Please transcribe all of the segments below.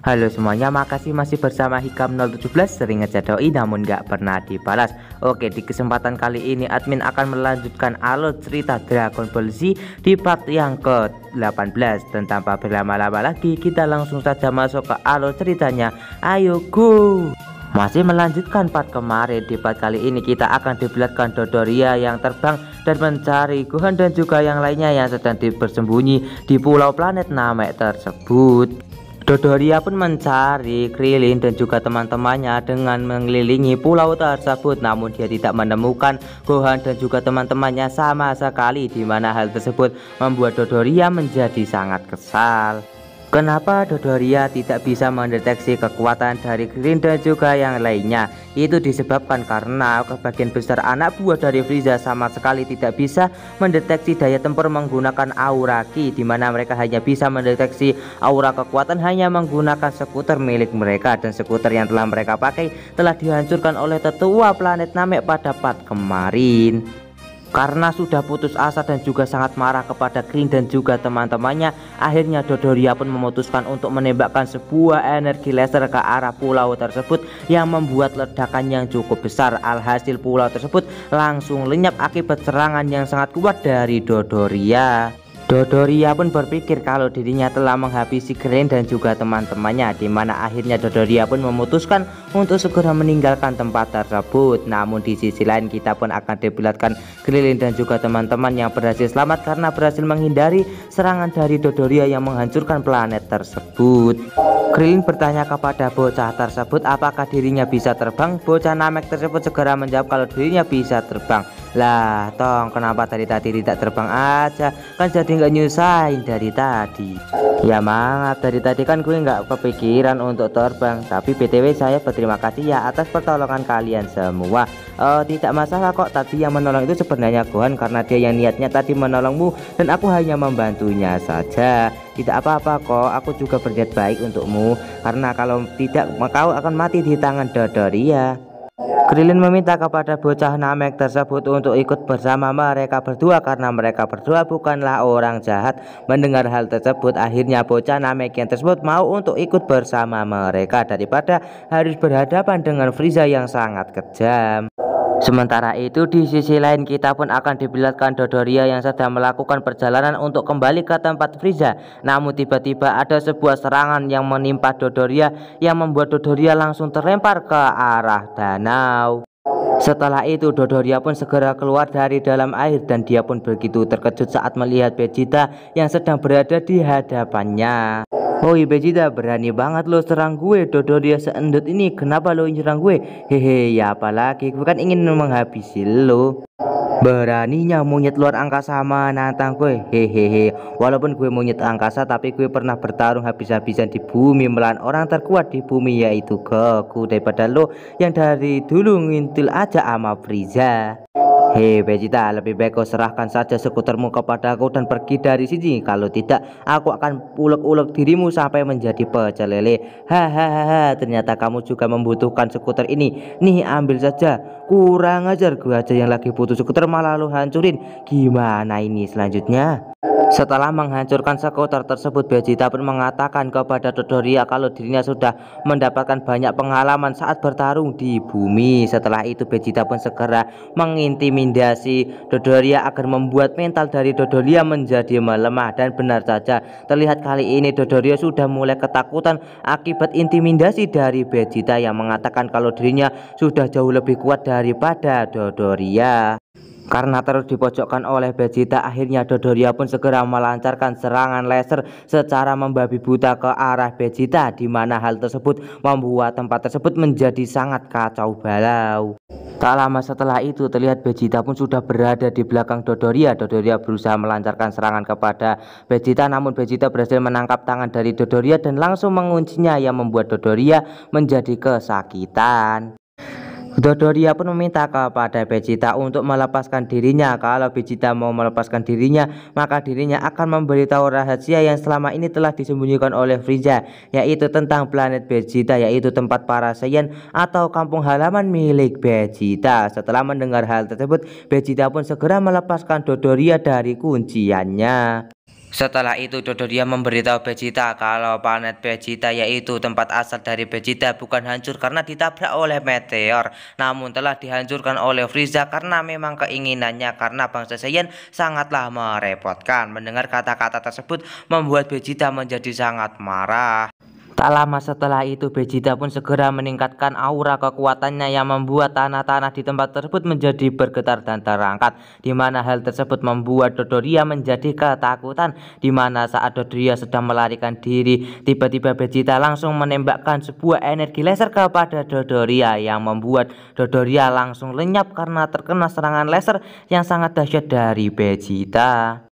Halo semuanya, makasih masih bersama Hikam 017. Sering ngechat doi namun gak pernah dibalas. Oke, di kesempatan kali ini admin akan melanjutkan alur cerita Dragon Ball Z di part yang ke-18. Dan tanpa berlama-lama lagi, kita langsung saja masuk ke alur ceritanya. Ayo go. Masih melanjutkan part kemarin. Di part kali ini kita akan diperlihatkan Dodoria yang terbang dan mencari Gohan dan juga yang lainnya yang sedang bersembunyi di pulau planet Namek tersebut. Dodoria pun mencari Krillin dan juga teman-temannya dengan mengelilingi pulau tersebut, namun dia tidak menemukan Gohan dan juga teman-temannya sama sekali, di mana hal tersebut membuat Dodoria menjadi sangat kesal. Kenapa Dodoria tidak bisa mendeteksi kekuatan dari Krillin dan juga yang lainnya? Itu disebabkan karena sebagian besar anak buah dari Frieza sama sekali tidak bisa mendeteksi daya tempur menggunakan aura Ki, di mana mereka hanya bisa mendeteksi aura kekuatan hanya menggunakan skuter milik mereka, dan skuter yang telah mereka pakai telah dihancurkan oleh tetua planet Namek pada part kemarin. Karena sudah putus asa dan juga sangat marah kepada Krillin dan juga teman-temannya, akhirnya Dodoria pun memutuskan untuk menembakkan sebuah energi laser ke arah pulau tersebut yang membuat ledakan yang cukup besar. Alhasil pulau tersebut langsung lenyap akibat serangan yang sangat kuat dari Dodoria. Dodoria pun berpikir kalau dirinya telah menghabisi Krillin dan juga teman-temannya, di mana akhirnya Dodoria pun memutuskan untuk segera meninggalkan tempat tersebut. Namun di sisi lain kita pun akan diperlihatkan Krillin dan juga teman-teman yang berhasil selamat karena berhasil menghindari serangan dari Dodoria yang menghancurkan planet tersebut. Krillin bertanya kepada bocah tersebut apakah dirinya bisa terbang. Bocah Namek tersebut segera menjawab kalau dirinya bisa terbang. Lah tong, kenapa dari tadi tidak terbang aja, kan jadi nggak nyusahin dari tadi. Ya maaf, dari tadi kan gue nggak kepikiran untuk terbang. Tapi BTW saya berterima kasih ya atas pertolongan kalian semua. Tidak masalah kok, tadi yang menolong itu sebenarnya Gohan karena dia yang niatnya tadi menolongmu dan aku hanya membantunya saja. Tidak apa-apa kok, aku juga berniat baik untukmu, karena kalau tidak kau akan mati di tangan Dodoria. Krillin meminta kepada bocah Namek tersebut untuk ikut bersama mereka berdua karena mereka berdua bukanlah orang jahat. Mendengar hal tersebut, akhirnya bocah Namek yang tersebut mau untuk ikut bersama mereka daripada harus berhadapan dengan Frieza yang sangat kejam. Sementara itu di sisi lain kita pun akan diperlihatkan Dodoria yang sedang melakukan perjalanan untuk kembali ke tempat Frieza. Namun tiba-tiba ada sebuah serangan yang menimpa Dodoria yang membuat Dodoria langsung terlempar ke arah danau. Setelah itu Dodoria pun segera keluar dari dalam air dan dia pun begitu terkejut saat melihat Vegeta yang sedang berada di hadapannya. Woi Vegeta, berani banget lo serang gue. Dodoria seendut ini, kenapa lo nyerang gue? Hehe, ya apalagi, gue kan ingin menghabisi lo. Beraninya monyet luar angkasa menantang gue. Hehehe, walaupun gue monyet angkasa tapi gue pernah bertarung habis-habisan di bumi melawan orang terkuat di bumi yaitu Goku. Daripada lo yang dari dulu ngintil aja sama Frieza. Hei Vegeta, lebih baik kau serahkan saja skutermu kepadaku dan pergi dari sini. Kalau tidak, aku akan ulek-ulek dirimu sampai menjadi pecel lele. Hahaha, ternyata kamu juga membutuhkan skuter ini. Nih, ambil saja. Kurang ajar, gue aja yang lagi butuh skuter malah lu hancurin. Gimana ini selanjutnya? Setelah menghancurkan skuter tersebut, Vegeta pun mengatakan kepada Dodoria kalau dirinya sudah mendapatkan banyak pengalaman saat bertarung di bumi. Setelah itu Vegeta pun segera mengintimidasi Dodoria agar membuat mental dari Dodoria menjadi melemah. Dan benar saja, terlihat kali ini Dodoria sudah mulai ketakutan akibat intimidasi dari Vegeta yang mengatakan kalau dirinya sudah jauh lebih kuat daripada Dodoria. Karena terus dipojokkan oleh Vegeta, akhirnya Dodoria pun segera melancarkan serangan laser secara membabi buta ke arah Vegeta, di mana hal tersebut membuat tempat tersebut menjadi sangat kacau balau. Tak lama setelah itu terlihat Vegeta pun sudah berada di belakang Dodoria. Dodoria berusaha melancarkan serangan kepada Vegeta, namun Vegeta berhasil menangkap tangan dari Dodoria dan langsung menguncinya yang membuat Dodoria menjadi kesakitan. Dodoria pun meminta kepada Vegeta untuk melepaskan dirinya. Kalau Vegeta mau melepaskan dirinya, maka dirinya akan memberitahu rahasia yang selama ini telah disembunyikan oleh Frieza, yaitu tentang planet Vegeta, yaitu tempat para Saiyan atau kampung halaman milik Vegeta. Setelah mendengar hal tersebut, Vegeta pun segera melepaskan Dodoria dari kunciannya. Setelah itu Dodoria memberitahu Vegeta kalau planet Vegeta yaitu tempat asal dari Vegeta bukan hancur karena ditabrak oleh meteor, namun telah dihancurkan oleh Frieza karena memang keinginannya, karena bangsa Saiyan sangatlah merepotkan. Mendengar kata-kata tersebut membuat Vegeta menjadi sangat marah. Tak lama setelah itu Vegeta pun segera meningkatkan aura kekuatannya yang membuat tanah-tanah di tempat tersebut menjadi bergetar dan terangkat, di mana hal tersebut membuat Dodoria menjadi ketakutan, di mana saat Dodoria sedang melarikan diri, tiba-tiba Vegeta langsung menembakkan sebuah energi laser kepada Dodoria yang membuat Dodoria langsung lenyap karena terkena serangan laser yang sangat dahsyat dari Vegeta.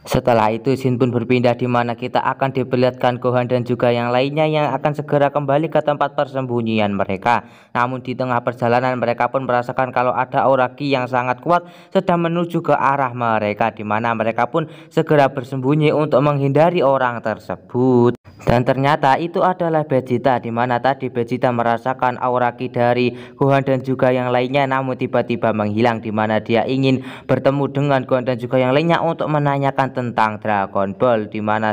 Setelah itu Shin pun berpindah, di mana kita akan diperlihatkan Gohan dan juga yang lainnya yang akan segera kembali ke tempat persembunyian mereka. Namun di tengah perjalanan mereka pun merasakan kalau ada aura Ki yang sangat kuat sedang menuju ke arah mereka, di mana mereka pun segera bersembunyi untuk menghindari orang tersebut. Dan ternyata itu adalah Vegeta, di mana tadi Vegeta merasakan aura Ki dari Gohan dan juga yang lainnya, namun tiba-tiba menghilang, di mana dia ingin bertemu dengan Gohan dan juga yang lainnya untuk menanyakan tentang Dragon Ball, di mana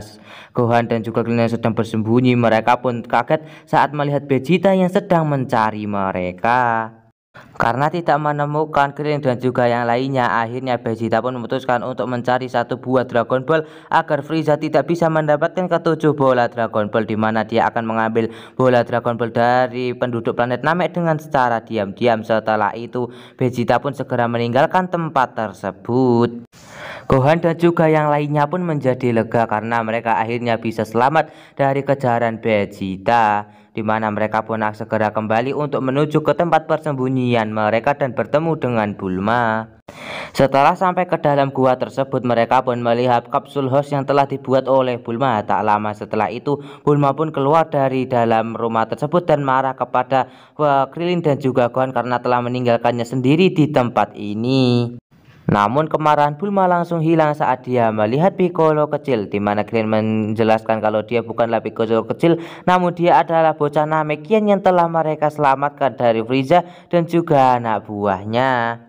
Gohan dan juga Krillin sedang bersembunyi. Mereka pun kaget saat melihat Vegeta yang sedang mencari mereka. Karena tidak menemukan Krillin dan juga yang lainnya, akhirnya Vegeta pun memutuskan untuk mencari satu buah Dragon Ball agar Frieza tidak bisa mendapatkan ketujuh bola Dragon Ball, di mana dia akan mengambil bola Dragon Ball dari penduduk planet Namek dengan secara diam-diam. Setelah itu Vegeta pun segera meninggalkan tempat tersebut. Gohan dan juga yang lainnya pun menjadi lega karena mereka akhirnya bisa selamat dari kejaran Vegeta, di mana mereka pun segera kembali untuk menuju ke tempat persembunyian mereka dan bertemu dengan Bulma. Setelah sampai ke dalam gua tersebut, mereka pun melihat kapsul host yang telah dibuat oleh Bulma. Tak lama setelah itu Bulma pun keluar dari dalam rumah tersebut dan marah kepada Krillin dan juga Gohan karena telah meninggalkannya sendiri di tempat ini. Namun kemarahan Bulma langsung hilang saat dia melihat Piccolo kecil, di mana Krillin menjelaskan kalau dia bukanlah Piccolo kecil, namun dia adalah bocah Namekian yang telah mereka selamatkan dari Frieza dan juga anak buahnya.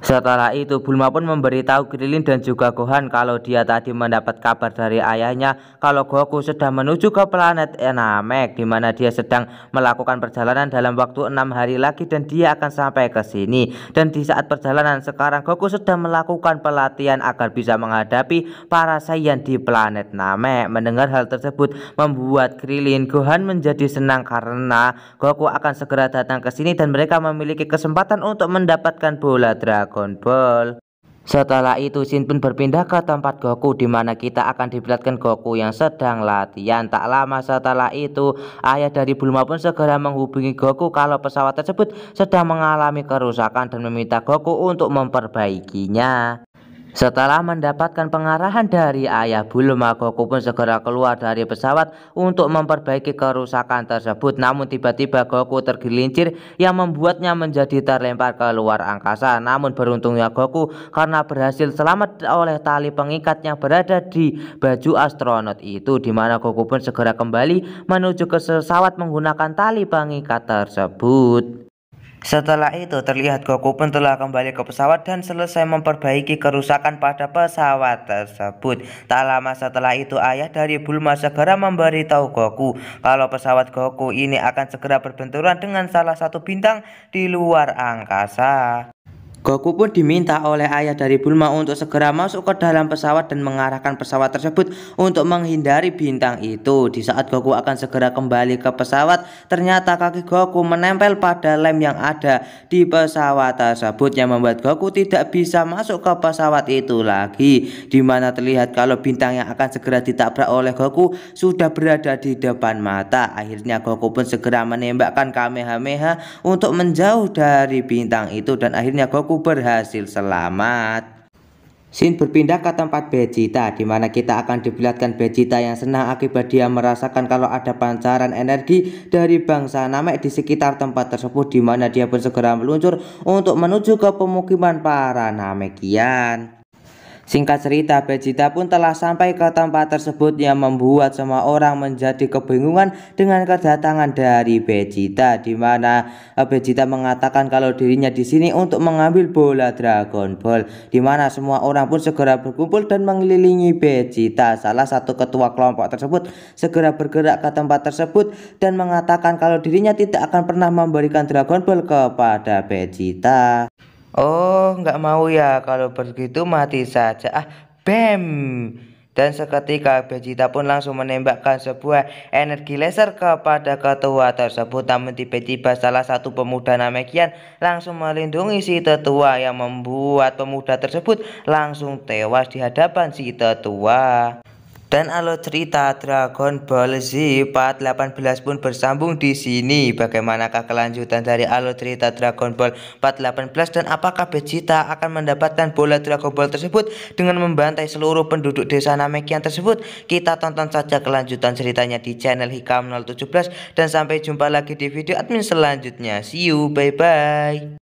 Setelah itu Bulma pun memberitahu Krillin dan juga Gohan kalau dia tadi mendapat kabar dari ayahnya kalau Goku sedang menuju ke planet Namek, di mana dia sedang melakukan perjalanan dalam waktu 6 hari lagi dan dia akan sampai ke sini. Dan di saat perjalanan sekarang Goku sedang melakukan pelatihan agar bisa menghadapi para Saiyan di planet Namek. Mendengar hal tersebut membuat Krillin Gohan menjadi senang karena Goku akan segera datang ke sini dan mereka memiliki kesempatan untuk mendapatkan bola Dragon Ball. Setelah itu Shin pun berpindah ke tempat Goku, di mana kita akan diperlihatkan Goku yang sedang latihan. Tak lama setelah itu ayah dari Bulma pun segera menghubungi Goku kalau pesawat tersebut sedang mengalami kerusakan dan meminta Goku untuk memperbaikinya. Setelah mendapatkan pengarahan dari ayah Bulma, Goku pun segera keluar dari pesawat untuk memperbaiki kerusakan tersebut. Namun tiba-tiba Goku tergelincir yang membuatnya menjadi terlempar ke luar angkasa. Namun beruntungnya Goku karena berhasil selamat oleh tali pengikat yang berada di baju astronot itu, di mana Goku pun segera kembali menuju ke pesawat menggunakan tali pengikat tersebut. Setelah itu terlihat Goku pun telah kembali ke pesawat dan selesai memperbaiki kerusakan pada pesawat tersebut. Tak lama setelah itu ayah dari Bulma segera memberitahu Goku kalau pesawat Goku ini akan segera berbenturan dengan salah satu bintang di luar angkasa. Goku pun diminta oleh ayah dari Bulma untuk segera masuk ke dalam pesawat dan mengarahkan pesawat tersebut untuk menghindari bintang itu. Di saat Goku akan segera kembali ke pesawat, ternyata kaki Goku menempel pada lem yang ada di pesawat tersebut yang membuat Goku tidak bisa masuk ke pesawat itu lagi, di mana terlihat kalau bintang yang akan segera ditabrak oleh Goku sudah berada di depan mata. Akhirnya Goku pun segera menembakkan Kamehameha untuk menjauh dari bintang itu dan akhirnya Goku berhasil selamat. Shin berpindah ke tempat Vegeta, di mana kita akan diperlihatkan Vegeta yang senang akibat dia merasakan kalau ada pancaran energi dari bangsa Namek di sekitar tempat tersebut, di mana dia pun segera meluncur untuk menuju ke pemukiman para Namekian. Singkat cerita, Vegeta pun telah sampai ke tempat tersebut yang membuat semua orang menjadi kebingungan dengan kedatangan dari Vegeta, di mana Vegeta mengatakan kalau dirinya di sini untuk mengambil bola Dragon Ball, di mana semua orang pun segera berkumpul dan mengelilingi Vegeta. Salah satu ketua kelompok tersebut segera bergerak ke tempat tersebut dan mengatakan kalau dirinya tidak akan pernah memberikan Dragon Ball kepada Vegeta. Oh, nggak mau ya, kalau begitu mati saja. Ah, bam! Dan seketika Vegeta pun langsung menembakkan sebuah energi laser kepada ketua tersebut. Namun tiba-tiba salah satu pemuda Namekian langsung melindungi si tetua yang membuat pemuda tersebut langsung tewas di hadapan si tetua. Dan alur cerita Dragon Ball Z Part 18 pun bersambung di sini. Bagaimanakah kelanjutan dari alur cerita Dragon Ball Part 18 dan apakah Vegeta akan mendapatkan bola Dragon Ball tersebut dengan membantai seluruh penduduk desa Namekian tersebut? Kita tonton saja kelanjutan ceritanya di channel Hikam 017 dan sampai jumpa lagi di video admin selanjutnya. See you, bye bye.